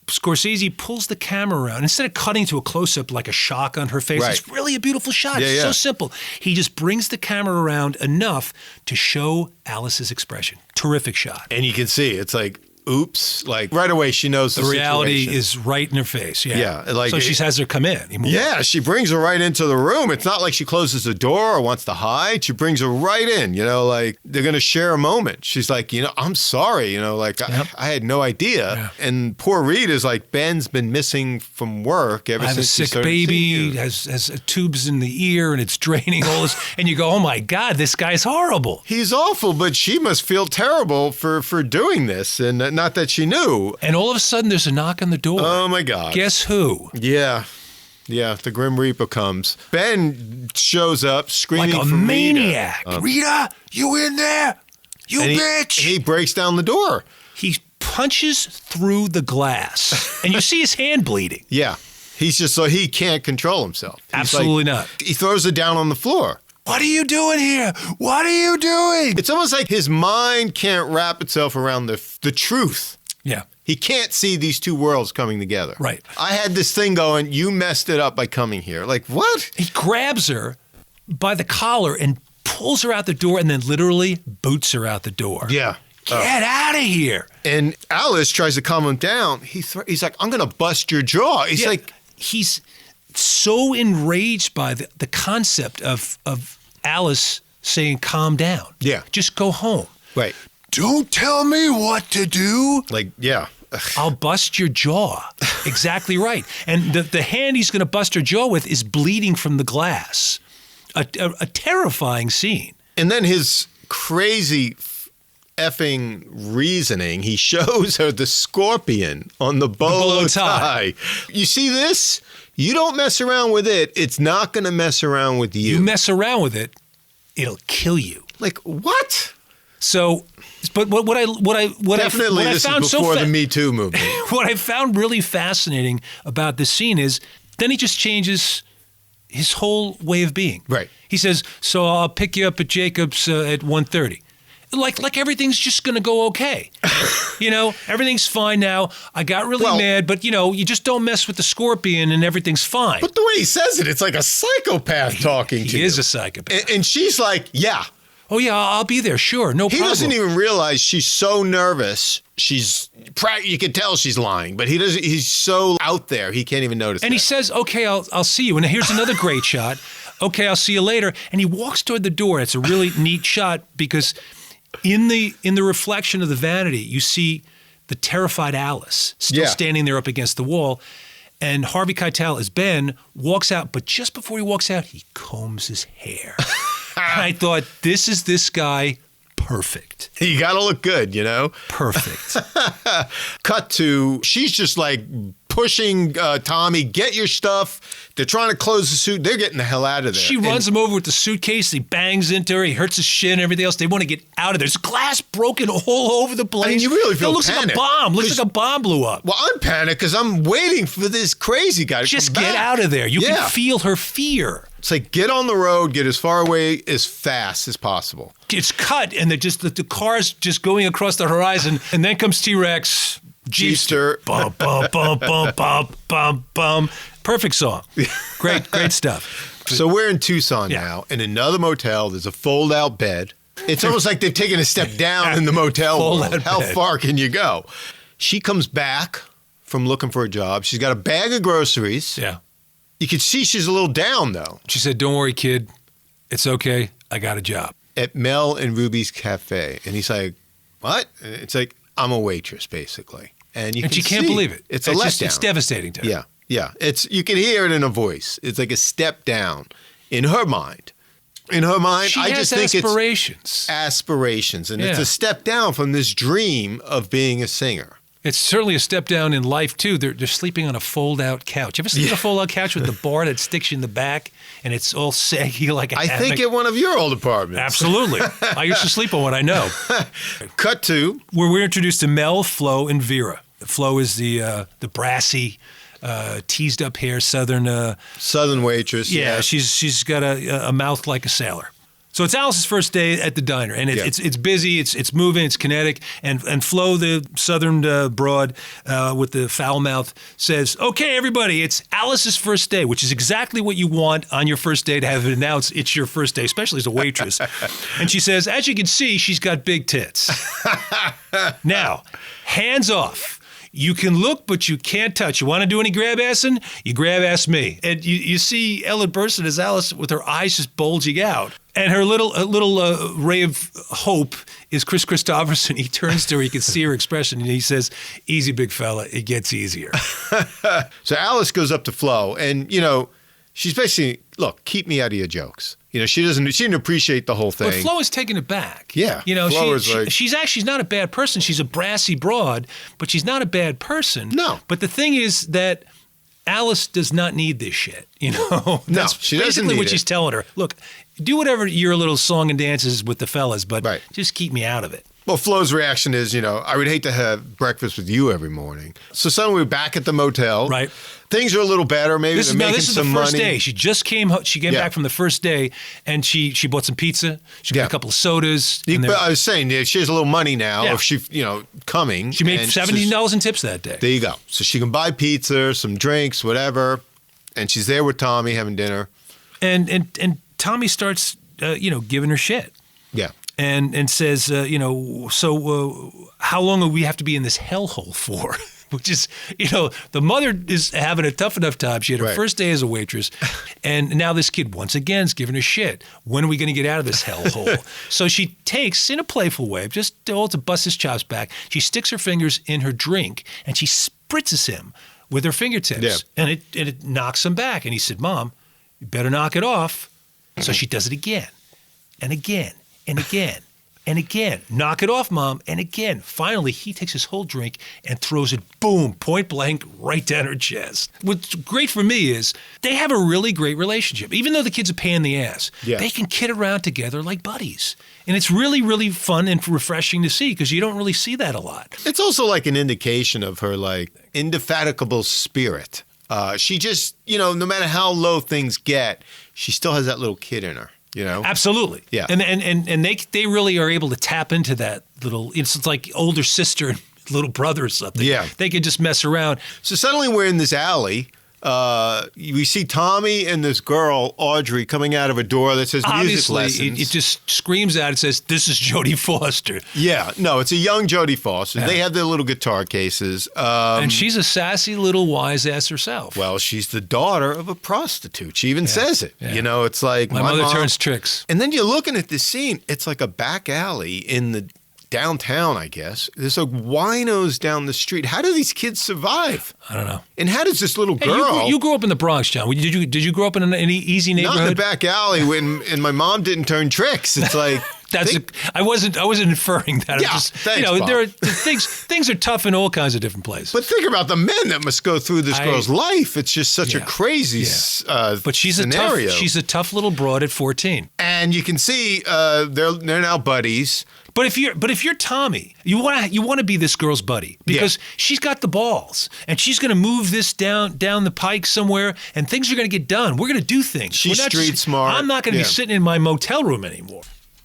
Scorsese pulls the camera around. Instead of cutting to a close-up like a shock on her face, Right. it's really a beautiful shot. Yeah, It's yeah. so simple. He just brings the camera around enough to show Alice's expression. Terrific shot. And you can see it's like, oops, like right away she knows the reality situation. is right in her face. Yeah. Yeah, like so she has her come in. Yeah, she brings her right into the room. It's not like she closes the door or wants to hide. She brings her right in, like they're going to share a moment. She's like, I'm sorry, like I had no idea. Yeah. And poor Reed is like, Ben's been missing from work ever I have a since he sick started seeing baby, you. has tubes in the ear, and it's draining all this. And you go, oh my God, this guy's horrible. He's awful, but she must feel terrible for doing this, and not that she knew. And all of a sudden, there's a knock on the door. Oh my God. Guess who? Yeah, the Grim Reaper comes. Ben shows up screaming Like a for maniac. Rita. Rita, you in there? You And bitch. he breaks down the door. He punches through the glass, and you see his hand bleeding. Yeah. He's just so he can't control himself. He's Absolutely like- not. He throws it down on the floor. What are you doing here? What are you doing? It's almost like his mind can't wrap itself around the truth. Yeah. He can't see these two worlds coming together. Right. I had this thing going, you messed it up by coming here. Like, what? He grabs her by the collar and pulls her out the door and then literally boots her out the door. Yeah. Get out of here. And Alice tries to calm him down. He's like, I'm going to bust your jaw. He's Yeah, like, he's so enraged by the concept of Alice saying, calm down. Yeah. Just go home. right. Don't tell me what to do. Like, yeah. I'll bust your jaw. Exactly right. And the hand he's going to bust her jaw with is bleeding from the glass. A terrifying scene. And then his crazy effing reasoning, he shows her the scorpion on the bolo tie. You see this? You don't mess around with it. It's not going to mess around with you. You mess around with it, it'll kill you. Like, what? So, but what I Definitely what I this found is before so the Me Too movement. what I found really fascinating about this scene is then he just changes his whole way of being. Right. He says, "So I'll pick you up at Jacob's at 1:30." Like everything's just going to go okay. Everything's fine now. I got really mad, but you just don't mess with the scorpion and everything's fine. But the way he says it, it's like a psychopath talking to you. He is a psychopath. And she's like, yeah. Oh, yeah, I'll be there. Sure. No He problem. doesn't even realize she's so nervous. You can tell she's lying, but he's so out there, he can't even notice And he that. says, okay, I'll see you. And here's another great shot. Okay, I'll see you later. And he walks toward the door. It's a really neat shot because in the reflection of the vanity, you see the terrified Alice still standing there up against the wall. And Harvey Keitel, as Ben, walks out. But just before he walks out, he combs his hair. And I thought, this guy, perfect. You got to look good, Perfect. Cut to, she's just like pushing Tommy, get your stuff. They're trying to close the suit. They're getting the hell out of there. She runs him over with the suitcase. He bangs into her. He hurts his shin and everything else. They want to get out of there. There's glass broken all over the place. I mean, you really feel It looks like a panicked. bomb. Looks like a bomb blew up. Well, I'm panicked because I'm waiting for this crazy guy to Just come get back. out of there. You Yeah. can feel her fear. It's like, get on the road, get as far away as fast as possible. It's cut, and they're just the car's just going across the horizon, and then comes T-Rex, Jeepster. Bum, bum, bum, bum, bum, bum, bum. Perfect song. Great stuff. So we're in Tucson Yeah. now, in another motel. There's a fold-out bed. It's almost like they've taken a step down in the motel Fold-out world. How bed. far can you go? She comes back from looking for a job. She's got a bag of groceries. Yeah. You can see she's a little down, though. She said, don't worry, kid. It's okay. I got a job. At Mel and Ruby's Cafe. And he's like, what? And it's like, I'm a waitress, basically. And And she can't believe it. It's a letdown. It's devastating to her. Yeah. You can hear it in her voice. It's like a step down in her mind. In her mind, She I has just think aspirations. it's aspirations. And it's Yeah. a step down from this dream of being a singer. It's certainly a step down in life, too. They're sleeping on a fold-out couch. You ever seen a fold-out couch with the bar that sticks you in the back, and it's all saggy like a I hammock? think at one of your old apartments. Absolutely. I used to sleep on one, I know. Cut to, Where we're introduced to Mel, Flo, and Vera. Flo is the brassy, teased-up hair Southern... Southern waitress. she's got a mouth like a sailor. So it's Alice's first day at the diner, and it's busy, it's moving, it's kinetic, and Flo, the southern broad with the foul mouth, says, "Okay, everybody, it's Alice's first day," which is exactly what you want on your first day, to have it announced it's your first day, especially as a waitress. And she says, "As you can see, she's got big tits. Now, hands off. You can look, but you can't touch. You want to do any grab-assing? You grab-ass me." And you see Ellen Burstyn as Alice with her eyes just bulging out. And her little ray of hope is Kris Kristofferson. He turns to her, you can see her expression, and he says, "Easy, big fella, it gets easier." So Alice goes up to Flo, and, she's basically, "Look, keep me out of your jokes." She didn't appreciate the whole thing. But Flo is taken aback. Yeah. She's not a bad person. She's a brassy broad, but she's not a bad person. No. But the thing is that Alice does not need this shit. That's she doesn't basically need what it. she's telling her. Look, do whatever your little song and dances with the fellas, but Right. just keep me out of it. Well, Flo's reaction is, "I would hate to have breakfast with you every morning." So suddenly we're back at the motel. Right. Things are a little better. Maybe This they're making is the some first money. day. She just came. She came back from the first day, and she bought some pizza. She got a couple of sodas. But I was saying, she has a little money now. Yeah. If she, coming. She made and $17 in tips that day. There you go. So she can buy pizza, some drinks, whatever, and she's there with Tommy having dinner. And Tommy starts, giving her shit. Yeah. And says, so how long will we have to be in this hellhole for? Which is, the mother is having a tough enough time. She had her first day as a waitress, and now this kid once again is giving her shit. When are we going to get out of this hellhole? So she takes, in a playful way, just to bust his chops back, she sticks her fingers in her drink, and she spritzes him with her fingertips. Yeah. And it knocks him back. And he said, "Mom, you better knock it off." So she does it again, and again, and again, and again. "Knock it off, Mom." And again. Finally, he takes his whole drink and throws it, boom, point blank, right down her chest. What's great for me is they have a really great relationship. Even though the kid's a pain in the ass, they can kid around together like buddies. And it's really, really fun and refreshing to see, because you don't really see that a lot. It's also like an indication of her, indefatigable spirit. She just, no matter how low things get, she still has that little kid in her. Absolutely. Yeah. And they really are able to tap into that little, it's like older sister and little brother or something. Yeah. They can just mess around. So suddenly we're in this alley. We see Tommy and this girl, Audrey, coming out of a door that says music lessons. Obviously, it just screams out. It says, "This is Jodie Foster." Yeah. No, it's a young Jodie Foster. Yeah. They have their little guitar cases. And she's a sassy little wise ass herself. Well, she's the daughter of a prostitute. She even says it. Yeah. It's like my mother turns tricks. And then you're looking at this scene. It's like a back alley in the downtown, I guess. There's winos down the street. How do these kids survive? I don't know. And how does this little girl? You grew up in the Bronx, John. Did you grow up in any easy neighborhood? Not in the back alley and my mom didn't turn tricks. It's like I wasn't inferring that. Yeah, thanks, Bob. There are things are tough in all kinds of different places. But think about the men that must go through this girl's life. It's just such a crazy but she's scenario. She's a tough little broad at 14. And you can see they're now buddies. But if you're Tommy, you want to be this girl's buddy, because she's got the balls and she's going to move this down the pike somewhere, and things are going to get done. We're going to do things. She's street smart. I'm not going to be sitting in my motel room anymore.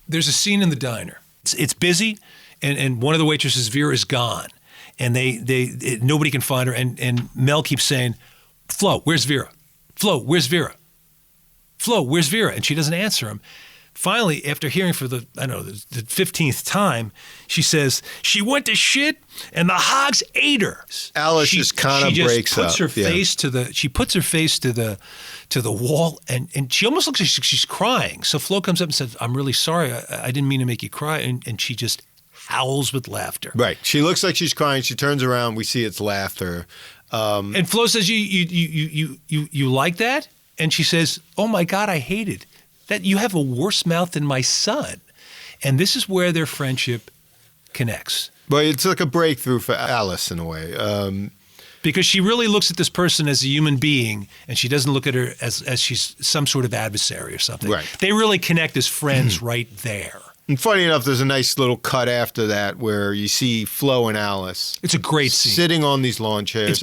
There's a scene in the diner. It's busy, and one of the waitresses, Vera, is gone, and nobody can find her. And Mel keeps saying, "Flo, where's Vera? Flo, where's Vera? Flo, where's Vera?" And she doesn't answer him. Finally, after hearing for the 15th time, she says, "She went to shit and the hogs ate her." Alice just kind of breaks up. She puts her face to the wall, and she almost looks like she's crying. So Flo comes up and says, "I'm really sorry. I didn't mean to make you cry." And she just howls with laughter. Right. She looks like she's crying. She turns around. We see it's laughter. And Flo says, "You like that?" And she says, "Oh my God, I hate it. That you have a worse mouth than my son." And this is where their friendship connects. But it's like a breakthrough for Alice in a way. Because she really looks at this person as a human being, and she doesn't look at her as she's some sort of adversary or something. Right. They really connect as friends right there. And funny enough, there's a nice little cut after that where you see Flo and Alice. It's a great scene. Sitting on these lawn chairs. It's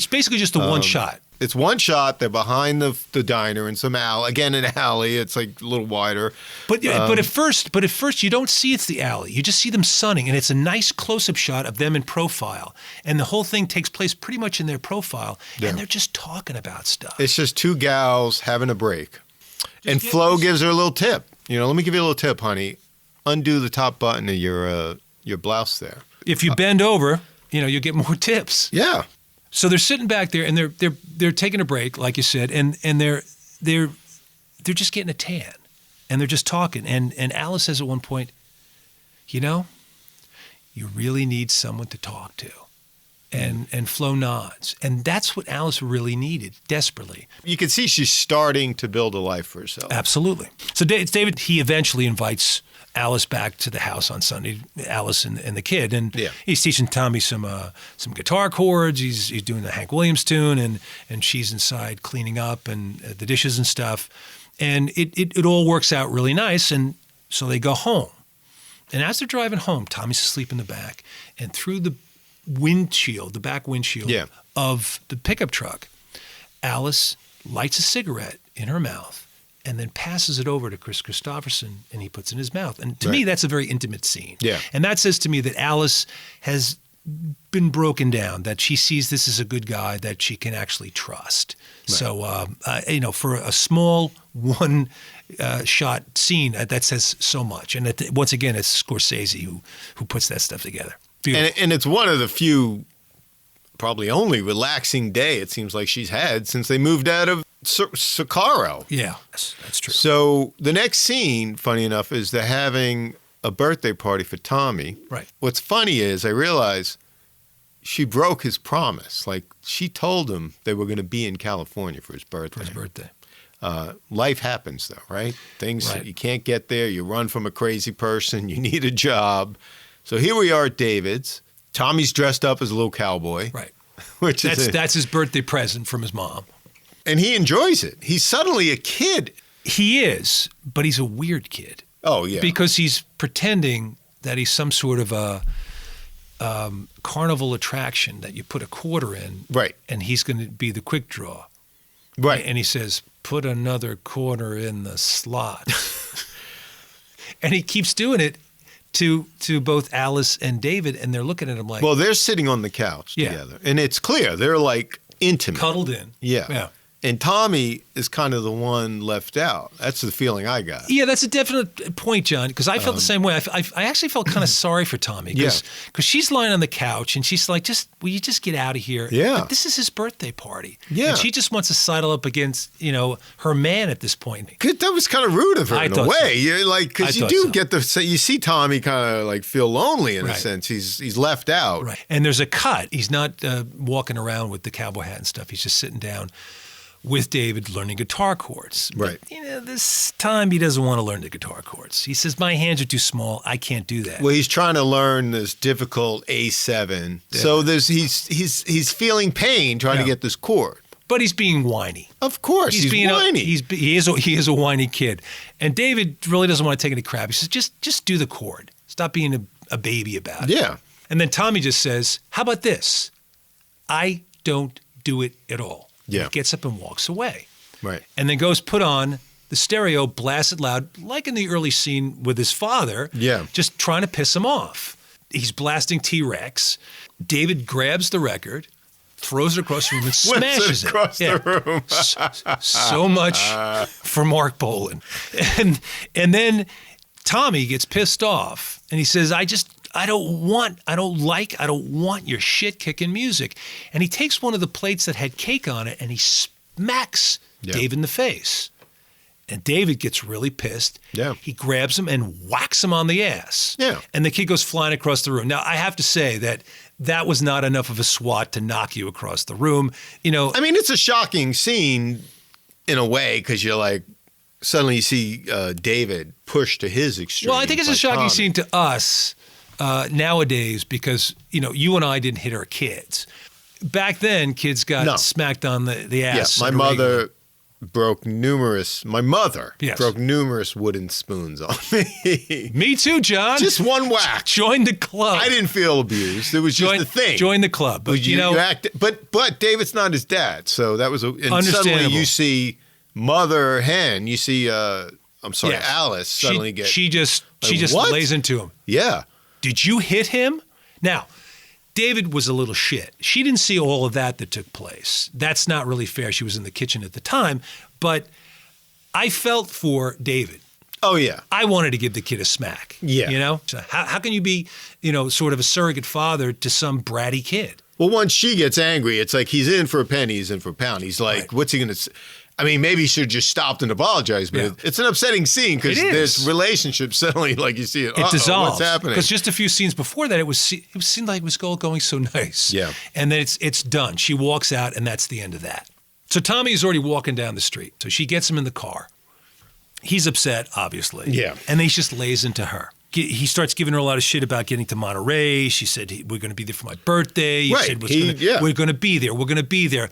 basically just a one shot. It's one shot. They're behind the diner in some alley. Again, an alley. It's like a little wider. But at first you don't see it's the alley. You just see them sunning, and it's a nice close-up shot of them in profile. And the whole thing takes place pretty much in their profile, and they're just talking about stuff. It's just two gals having a break. And Flo gives her a little tip. Let me give you a little tip, honey. Undo the top button of your blouse there. If you bend over, you get more tips. Yeah. So they're sitting back there, and they're taking a break, like you said, and they're just getting a tan, and they're just talking. And Alice says at one point, you really need someone to talk to. And Flo nods. And that's what Alice really needed, desperately. You can see she's starting to build a life for herself. Absolutely. So David, he eventually invites Alice back to the house on Sunday, Alice and the kid. And he's teaching Tommy some guitar chords. He's doing the Hank Williams tune, and she's inside cleaning up and the dishes and stuff. And it all works out really nice. And so they go home. And as they're driving home, Tommy's asleep in the back. And through the back windshield of the pickup truck, Alice lights a cigarette in her mouth and then passes it over to Kris Kristofferson, and he puts it in his mouth. And to me, that's a very intimate scene. Yeah. And that says to me that Alice has been broken down, that she sees this as a good guy that she can actually trust. Right. So, for a small one-shot scene, that says so much. And once again, it's Scorsese who puts that stuff together. And it's one of the few, probably only relaxing day it seems like she's had since they moved out of Socorro. Yeah, that's true. So the next scene, funny enough, is they're having a birthday party for Tommy. Right. What's funny is I realize she broke his promise. Like, she told him they were going to be in California for his birthday. Life happens, though, right? Things, you can't get there. You run from a crazy person. You need a job. So here we are at David's. Tommy's dressed up as a little cowboy. Right. That's his birthday present from his mom. And he enjoys it. He's suddenly a kid. He is, but he's a weird kid. Oh, yeah. Because he's pretending that he's some sort of a carnival attraction that you put a quarter in. Right. And he's going to be the quick draw. Right. And he says, put another quarter in the slot. And he keeps doing it to both Alice and David, and they're looking at him like... Well, they're sitting on the couch together, and it's clear. They're like intimate. Cuddled in. Yeah. And Tommy is kind of the one left out. That's the feeling I got. Yeah, that's a definite point, John, because I felt the same way. I actually felt kind of sorry for Tommy because she's lying on the couch and she's like, will you just get out of here? Yeah. But this is his birthday party. Yeah. And she just wants to sidle up against, her man at this point. That was kind of rude of her in a way. So. You're like, because you do get you see Tommy kind of like feel lonely in a sense. He's left out. Right. And there's a cut. He's not walking around with the cowboy hat and stuff. He's just sitting down with David learning guitar chords. Right. But, this time he doesn't want to learn the guitar chords. He says, my hands are too small. I can't do that. Well, he's trying to learn this difficult A7. Yeah. So he's feeling pain trying to get this chord. But he's being whiny. Of course, he's being whiny. He is a whiny kid. And David really doesn't want to take any crap. He says, just do the chord. Stop being a baby about it. Yeah. And then Tommy just says, how about this? I don't do it at all. Yeah. He gets up and walks away. Right. And then goes put on the stereo, blast it loud, like in the early scene with his father. Yeah. Just trying to piss him off. He's blasting T-Rex. David grabs the record, throws it across the room, and smashes it. Across the room. So much for Mark Bolan. And then Tommy gets pissed off, and he says, I don't want your shit-kicking music. And he takes one of the plates that had cake on it, and he smacks David in the face. And David gets really pissed. Yeah. He grabs him and whacks him on the ass. Yeah. And the kid goes flying across the room. Now, I have to say that was not enough of a swat to knock you across the room. I mean, it's a shocking scene in a way because you're like, suddenly you see David pushed to his extreme. Well, I think it's a shocking scene to us nowadays because, you and I didn't hit our kids. Back then, kids got smacked on the ass. Yeah, my mother my mother Yes. broke numerous wooden spoons on me. Me too, John. Just one whack. Join the club. I didn't feel abused. It was just a thing. Join the club. But, But David's not his dad, so that was and suddenly understandable. you see Mother Hen, you see Yes. Alice suddenly she just what? lays into him. Yeah. Did you hit him? Now, David was a little shit. She didn't see all of that took place. That's not really fair. She was in the kitchen at the time, but I felt for David. Oh yeah. I wanted to give the kid a smack. Yeah. You know? So how can you be, sort of a surrogate father to some bratty kid? Well, once she gets angry, it's like he's in for a penny, he's in for a pound. He's like, Right. what's he going to I mean, maybe he should have just stopped and apologized, but Yeah. it's an upsetting scene because It is. there's relationships suddenly, like you see it. It dissolves. What's happening? Because just a few scenes before that, it seemed like it was all going so nice. Yeah. And then it's done. She walks out, and that's the end of that. So Tommy is already walking down the street. So she gets him in the car. He's upset, obviously. Yeah. And then he just lays into her. He starts giving her a lot of shit about getting to Monterey. She said, we're going to be there for my birthday. He Right. said, Yeah. we're going to be there. We're going to be there.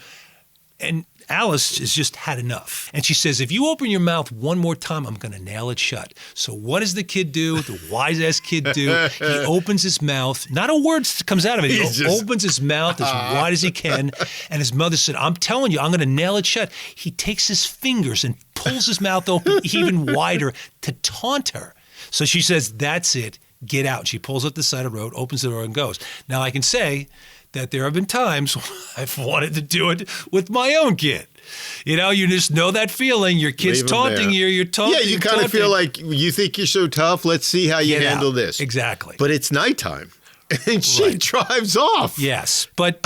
And Alice has just had enough. And she says, if you open your mouth one more time, I'm going to nail it shut. So what does the kid do? The wise-ass kid do? He opens his mouth. Not a word comes out of it. He opens his mouth as wide as he can. And his mother said, I'm telling you, I'm going to nail it shut. He takes his fingers and pulls his mouth open even wider to taunt her. So she says, that's it. Get out. She pulls up the side of the road, opens the door, and goes. Now, I can say that there have been times when I've wanted to do it with my own kid. You just know that feeling. Your kid's Leave him taunting there. you. You're taunting. Yeah, you kind of feel like you think you're so tough. Let's see how you Get handle out. this. Exactly. But it's nighttime, and she drives off. Yes, but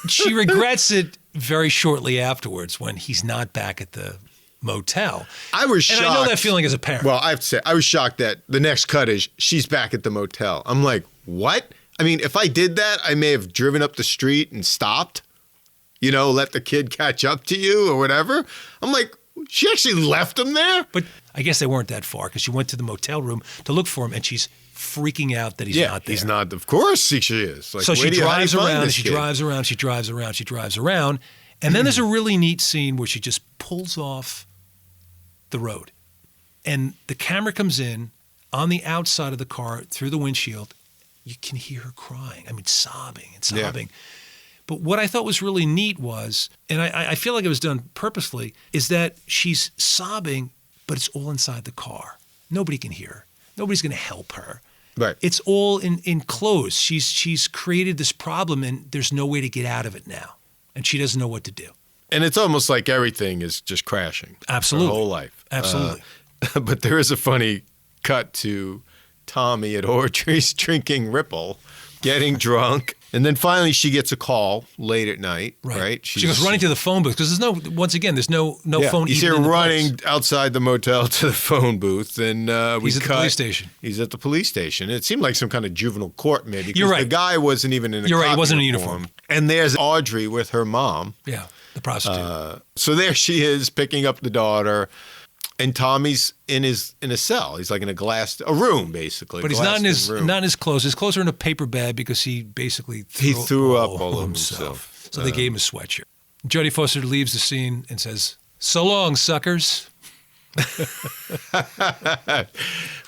she regrets it very shortly afterwards when he's not back at the motel. I was shocked. And I know that feeling as a parent. Well, I have to say, I was shocked that the next cut is she's back at the motel. I'm like, what? I mean, if I did that, I may have driven up the street and stopped, let the kid catch up to you or whatever. I'm like, she actually left him there? But I guess they weren't that far because she went to the motel room to look for him, and she's freaking out that he's not there. He's not. Of course she is. Like, So she how do you drives find around, this she kid? drives around, she drives around, she drives around. And then there's a really neat scene where she just pulls off the road. And the camera comes in on the outside of the car through the windshield. You can hear her crying. I mean, sobbing and sobbing. Yeah. But what I thought was really neat was, and I feel like it was done purposefully, is that she's sobbing, but it's all inside the car. Nobody can hear her. Nobody's going to help her. Right. It's all enclosed. She's created this problem, and there's no way to get out of it now. And she doesn't know what to do. And it's almost like everything is just crashing. Absolutely. Her whole life. Absolutely. But there is a funny cut to Tommy at Audrey's drinking Ripple, getting drunk. And then finally she gets a call late at night, right? She goes running to the phone booth because there's no phone. You see her even in the running place. outside the motel to the phone booth, and He's at the police station. He's at the police station. It seemed like some kind of juvenile court, maybe. Because You're right. The guy wasn't even in a You're right. He cop wasn't in a uniform. uniform. And there's Audrey with her mom. Yeah, the prostitute. So there she is picking up the daughter. And Tommy's in a cell. He's like in a room, basically. But he's not in his clothes. His clothes are in a paper bag because he basically threw up all over himself. So they gave him a sweatshirt. Jodie Foster leaves the scene and says, "So long, suckers."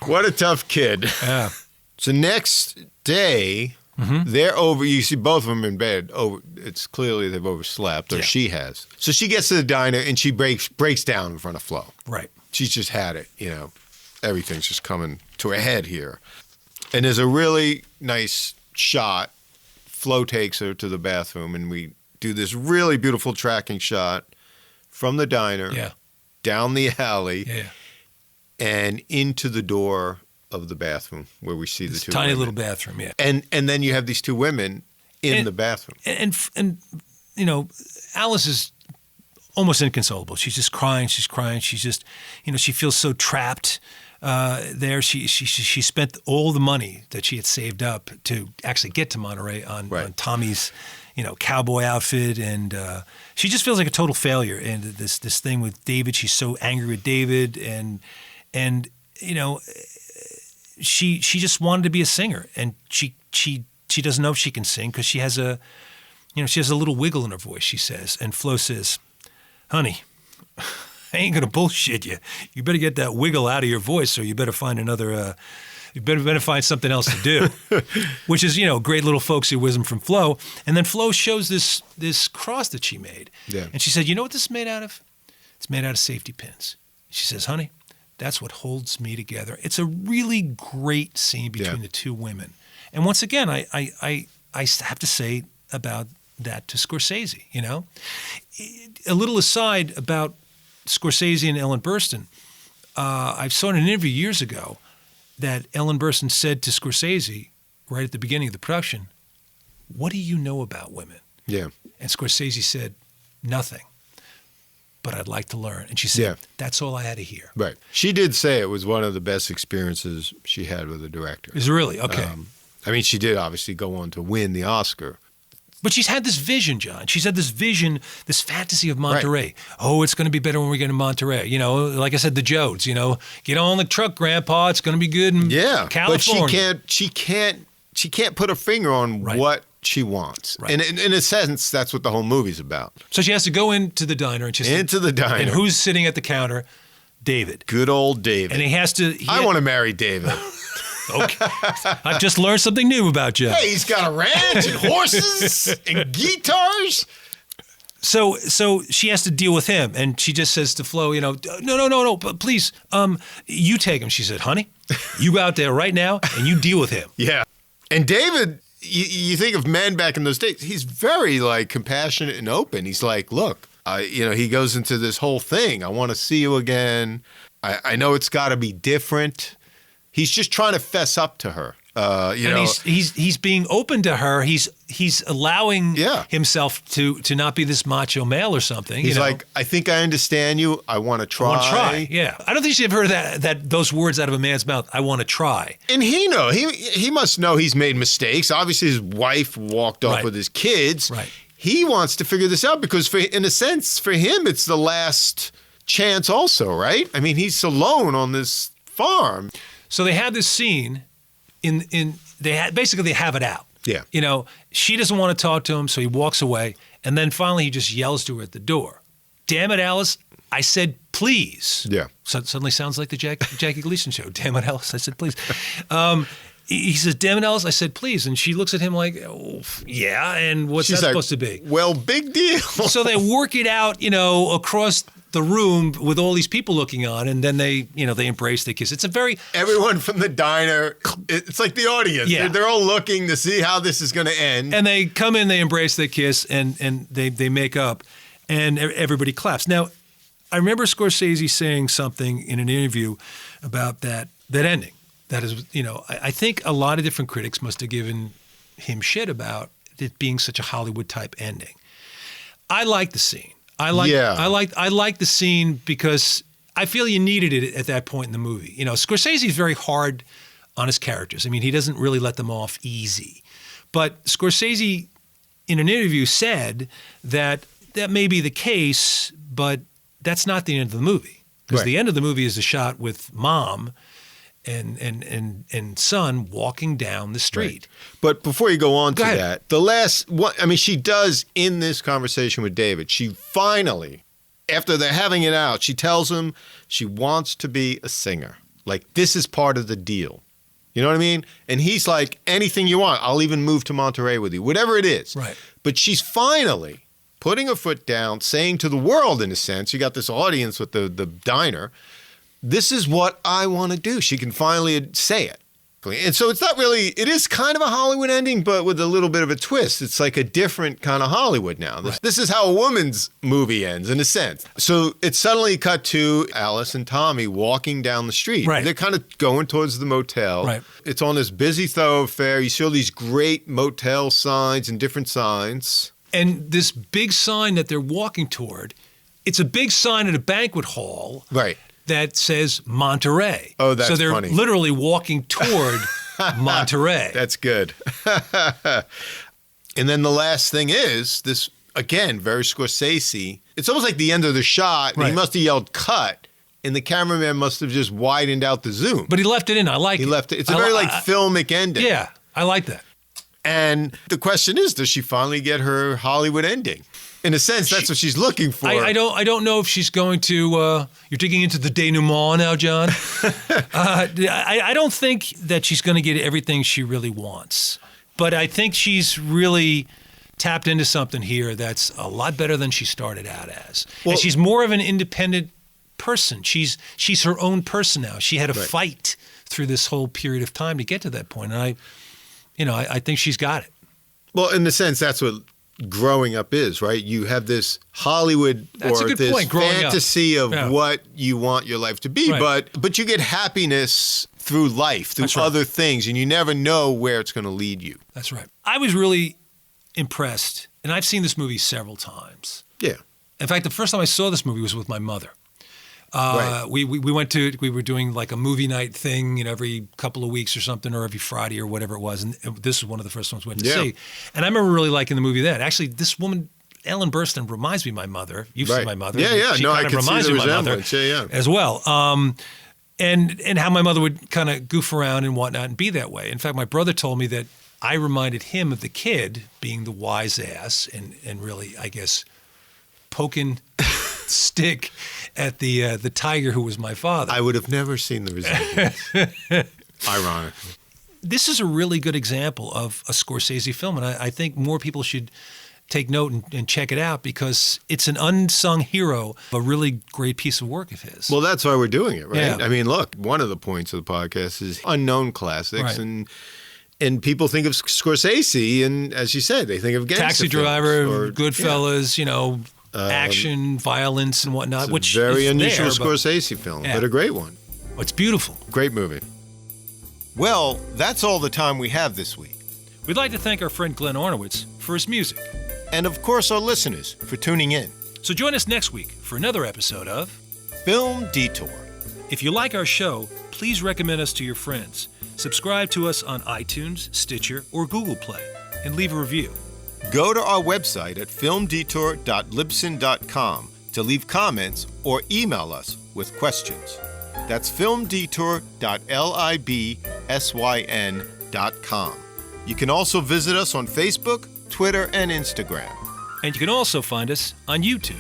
What a tough kid. Yeah. So next day, they're over. You see both of them in bed. It's clearly they've overslept, or she has. So she gets to the diner and she breaks down in front of Flo. Right. She's just had it, Everything's just coming to a head here. And there's a really nice shot. Flo takes her to the bathroom, and we do this really beautiful tracking shot from the diner down the alley and into the door of the bathroom where we see the two tiny women. little bathroom, yeah. And then you have these two women in the bathroom. And Alice is almost inconsolable. She's just crying. She's crying. She's just, she feels so trapped there. She spent all the money that she had saved up to actually get to Monterey on Tommy's, cowboy outfit, and she just feels like a total failure. And this thing with David, she's so angry with David, and she just wanted to be a singer, and she doesn't know if she can sing because she has a little wiggle in her voice. She says, and Flo says, "Honey, I ain't going to bullshit you. You better get that wiggle out of your voice, or you better find another, you better find something else to do, which is, great little folksy wisdom from Flo. And then Flo shows this cross that she made. Yeah. And she said, you know what this is made out of? It's made out of safety pins. She says, honey, that's what holds me together. It's a really great scene between the two women. And once again, I have to say about that to Scorsese, A little aside about Scorsese and Ellen Burstyn. I saw in an interview years ago that Ellen Burstyn said to Scorsese right at the beginning of the production, what do you know about women? Yeah. And Scorsese said, nothing, but I'd like to learn. And she said, that's all I had to hear. Right. She did say it was one of the best experiences she had with a director. Is it really? Okay. She did obviously go on to win the Oscar. But she's had this vision, John. She's had this vision, this fantasy of Monterey. Right. Oh, it's going to be better when we get to Monterey. Like I said, the Jodes, get on the truck, Grandpa. It's going to be good in California. But she can't put a finger on what she wants. Right. And in a sense, that's what the whole movie's about. So she has to go into the diner. And who's sitting at the counter? David. Good old David. And he has to... I want to marry David. Okay. I've just learned something new about you. Hey, he's got a ranch and horses and guitars. So she has to deal with him, and she just says to Flo, no, but please, you take him. She said, honey, you go out there right now and you deal with him. Yeah. And David, you think of men back in those days, he's very compassionate and open. He's like, look, he goes into this whole thing. I want to see you again. I know it's got to be different. He's just trying to fess up to her. And he's being open to her. He's allowing himself to not be this macho male or something. He's like, I think I understand you. I want to try. I want to try. Yeah. I don't think she's ever heard those words out of a man's mouth. I want to try. And he must know he's made mistakes. Obviously, his wife walked off with his kids. Right. He wants to figure this out because, in a sense, for him, it's the last chance. Also, right? He's alone on this farm. So they have this scene. They have it out. Yeah. She doesn't want to talk to him, so he walks away, and then finally he just yells to her at the door. Damn it, Alice! I said please. Yeah. So it suddenly sounds like the Jackie Gleason show. Damn it, Alice! I said please. He says, damn it, Alice! I said please, and she looks at him like, oh, yeah. And what's that supposed to be? Well, big deal. So they work it out, across the room with all these people looking on, and then they embrace, they kiss. It's everyone from the diner. It's like the audience. Yeah. They're all looking to see how this is going to end. And they come in, they embrace, they kiss, and they make up, and everybody claps. Now, I remember Scorsese saying something in an interview about that ending. That is, I think a lot of different critics must have given him shit about it being such a Hollywood type ending. I like the scene. I like the scene because I feel you needed it at that point in the movie. Scorsese is very hard on his characters. He doesn't really let them off easy. But Scorsese, in an interview, said that may be the case, but that's not the end of the movie. Because the end of the movie is a shot with mom and son walking down the street. Right. But before you go on to that, the last one, she does in this conversation with David, she finally, after they're having it out, she tells him she wants to be a singer. Like, this is part of the deal. You know what I mean? And he's like, anything you want. I'll even move to Monterey with you, whatever it is. Right. But she's finally putting her foot down, saying to the world, in a sense, you got this audience with the diner, this is what I want to do. She can finally say it. And so it's not really, it is kind of a Hollywood ending, but with a little bit of a twist. It's like a different kind of Hollywood now. This is how a woman's movie ends, in a sense. So it's suddenly cut to Alice and Tommy walking down the street. Right. They're kind of going towards the motel. Right. It's on this busy thoroughfare. You see all these great motel signs and different signs. And this big sign that they're walking toward, it's a big sign at a banquet hall. Right. That says Monterey. Oh, that's funny. So they're funny. Literally walking toward Monterey. That's good. And then the last thing is this, again, very Scorsese. It's almost like the end of the shot. And he must have yelled cut. And the cameraman must have just widened out the zoom. But he left it in. I like it. He left it. It's a very filmic ending. Yeah, I like that. And the question is, does she finally get her Hollywood ending? In a sense, that's what she's looking for. I don't know if she's going to. You're digging into the denouement now, John. I don't think that she's going to get everything she really wants, but I think she's really tapped into something here that's a lot better than she started out as. Well, and she's more of an independent person. She's her own person now. She had a fight through this whole period of time to get to that point, and I think she's got it. Well, in the sense, that's what growing up is, right? You have this Hollywood or this fantasy of what you want your life to be, but you get happiness through life, through other things, and you never know where it's going to lead you. That's right. I was really impressed, and I've seen this movie several times. Yeah. In fact, the first time I saw this movie was with my mother. We were doing like a movie night thing, every couple of weeks or something, or every Friday or whatever it was. And this was one of the first ones we went to see. And I remember really liking the movie then. Actually, this woman, Ellen Burstyn, reminds me of my mother. You've seen my mother. Yeah. She I kind can of reminds see me the of my mother resemblance. as well. And how my mother would kind of goof around and whatnot and be that way. In fact, my brother told me that I reminded him of the kid being the wise ass and really, I guess, poking stick at the tiger who was my father. I would have never seen the resemblance. Ironically. This is a really good example of a Scorsese film, and I think more people should take note and check it out because it's an unsung hero, a really great piece of work of his. Well, that's why we're doing it, right? Yeah. I mean, look, one of the points of the podcast is unknown classics, and people think of Scorsese, and as you said, they think of gangster Taxi Driver, or Goodfellas, action, violence, and whatnot. It's which a very is unusual there, Scorsese film, but a great one. It's beautiful. Great movie. Well, that's all the time we have this week. We'd like to thank our friend Glenn Arnowitz for his music. And of course, our listeners for tuning in. So join us next week for another episode of Film Detour. If you like our show, please recommend us to your friends. Subscribe to us on iTunes, Stitcher, or Google Play, and leave a review. Go to our website at filmdetour.libsyn.com to leave comments or email us with questions. That's filmdetour.libsyn.com. You can also visit us on Facebook, Twitter, and Instagram. And you can also find us on YouTube.